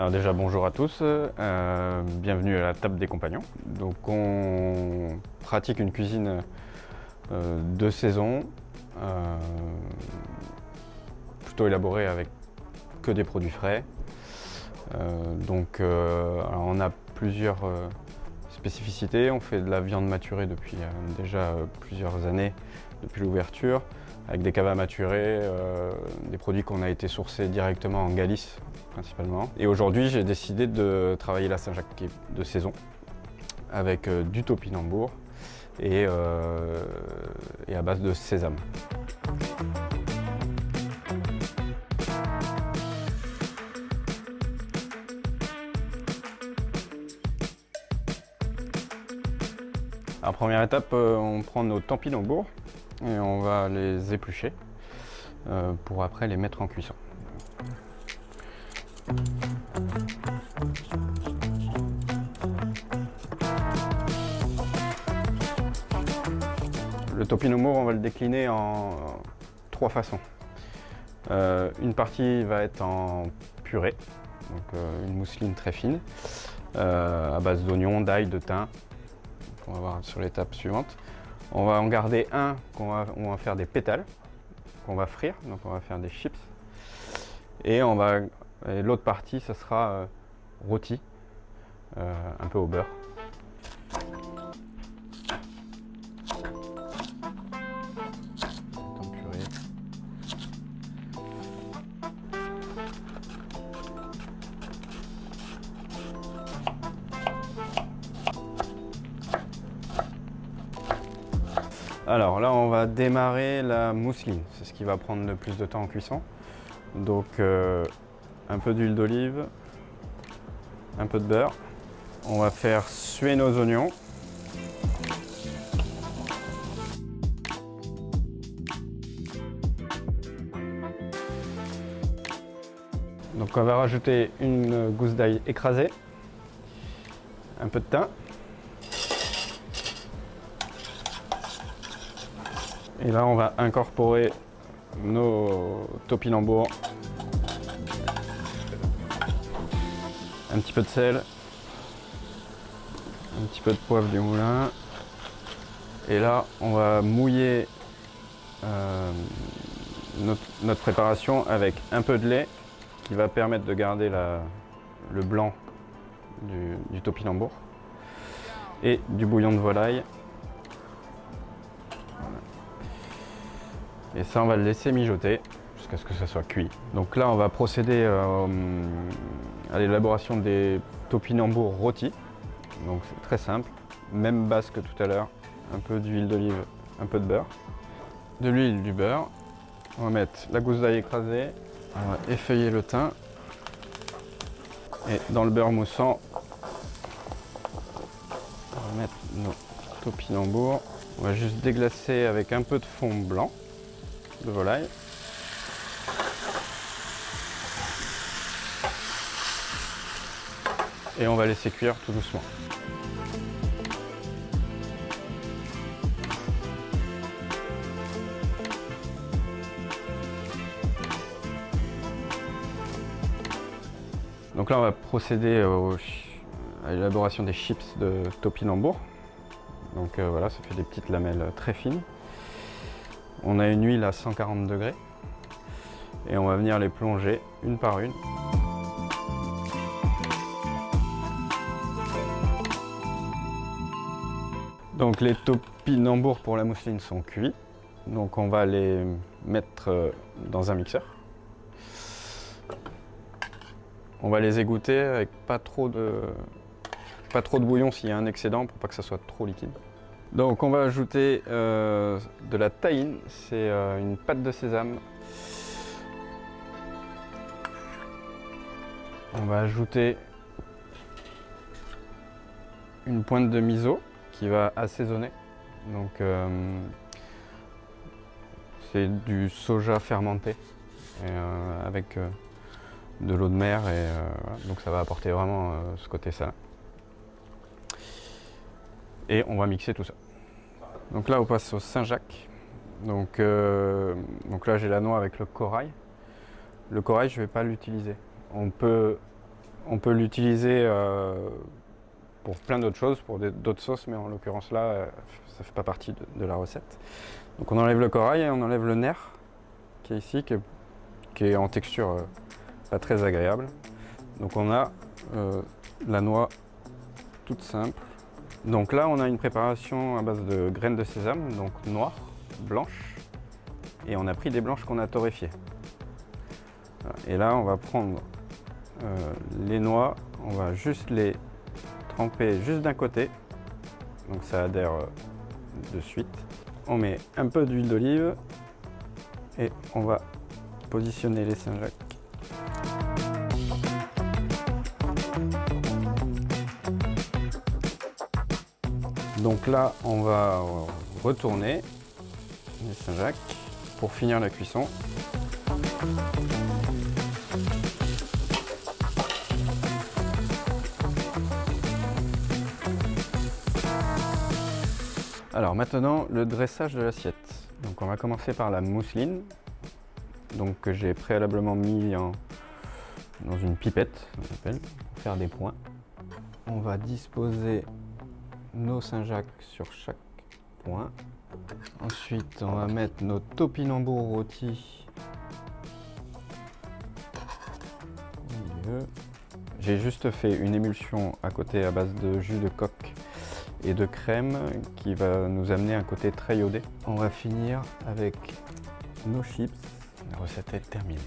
Alors déjà bonjour à tous, bienvenue à la table des compagnons. Donc on pratique une cuisine de saison, plutôt élaborée avec que des produits frais. Alors on a plusieurs spécificités. On fait de la viande maturée depuis déjà plusieurs années, depuis l'ouverture, avec des caves à maturer, des produits qu'on a été sourcés directement en Galice principalement. Et aujourd'hui, j'ai décidé de travailler la Saint-Jacques qui est de saison avec du topinambour et à base de sésame. En première étape, on prend nos topinambours et on va les éplucher pour après les mettre en cuisson. Le topinambour, on va le décliner en trois façons. Une partie va être en purée, donc une mousseline très fine, à base d'oignons, d'ail, de thym. On va voir sur l'étape suivante. On va en garder un on va faire des pétales, qu'on va frire, donc on va faire des chips. Et l'autre partie, ça sera rôti, un peu au beurre. En purée. Alors là, on va démarrer la mousseline. C'est ce qui va prendre le plus de temps en cuisson. Donc un peu d'huile d'olive, un peu de beurre. On va faire suer nos oignons. Donc on va rajouter une gousse d'ail écrasée, un peu de thym. Et là, on va incorporer nos topinambours. Un petit peu de sel, un petit peu de poivre du moulin. Et là, on va mouiller notre préparation avec un peu de lait qui va permettre de garder le blanc du topinambour et du bouillon de volaille. Et ça, on va le laisser mijoter jusqu'à ce que ça soit cuit. Donc là, on va procéder à l'élaboration des topinambours rôtis. Donc c'est très simple, même base que tout à l'heure. Un peu d'huile d'olive, un peu de beurre. De l'huile, du beurre. On va mettre la gousse d'ail écrasée. On va effeuiller le thym. Et dans le beurre moussant, on va mettre nos topinambours. On va juste déglacer avec un peu de fond blanc de volaille. Et on va laisser cuire tout doucement. Donc là, on va procéder à l'élaboration des chips de topinambour. Donc voilà, ça fait des petites lamelles très fines. On a une huile à 140 degrés et on va venir les plonger une par une. Donc les topinambours pour la mousseline sont cuits. Donc on va les mettre dans un mixeur. On va les égoutter avec pas trop de bouillon s'il y a un excédent pour pas que ça soit trop liquide. Donc on va ajouter de la tahine, c'est une pâte de sésame. On va ajouter une pointe de miso qui va assaisonner. Donc c'est du soja fermenté avec de l'eau de mer et voilà. Donc ça va apporter vraiment ce côté salin. Et on va mixer tout ça. Donc là on passe au Saint-Jacques. Donc là j'ai la noix avec le corail. Le corail je ne vais pas l'utiliser. On peut On peut l'utiliser pour plein d'autres choses, pour d'autres sauces, mais en l'occurrence là, ça ne fait pas partie de la recette. Donc on enlève le corail et on enlève le nerf qui est ici, qui est en texture pas très agréable. Donc on a la noix toute simple. Donc là on a une préparation à base de graines de sésame, donc noires, blanches, et on a pris des blanches qu'on a torréfiées. Et là on va prendre les noix, on va juste les tremper juste d'un côté, donc ça adhère de suite. On met un peu d'huile d'olive et on va positionner les Saint-Jacques. Donc là, on va retourner les Saint-Jacques pour finir la cuisson. Alors maintenant, le dressage de l'assiette. Donc on va commencer par la mousseline, donc que j'ai préalablement mis dans une pipette, on appelle, pour faire des points. On va disposer nos Saint-Jacques sur chaque point. Ensuite, on va mettre nos topinambours rôtis au milieu. J'ai juste fait une émulsion à côté à base de jus de coque et de crème qui va nous amener un côté très iodé. On va finir avec nos chips. La recette est terminée.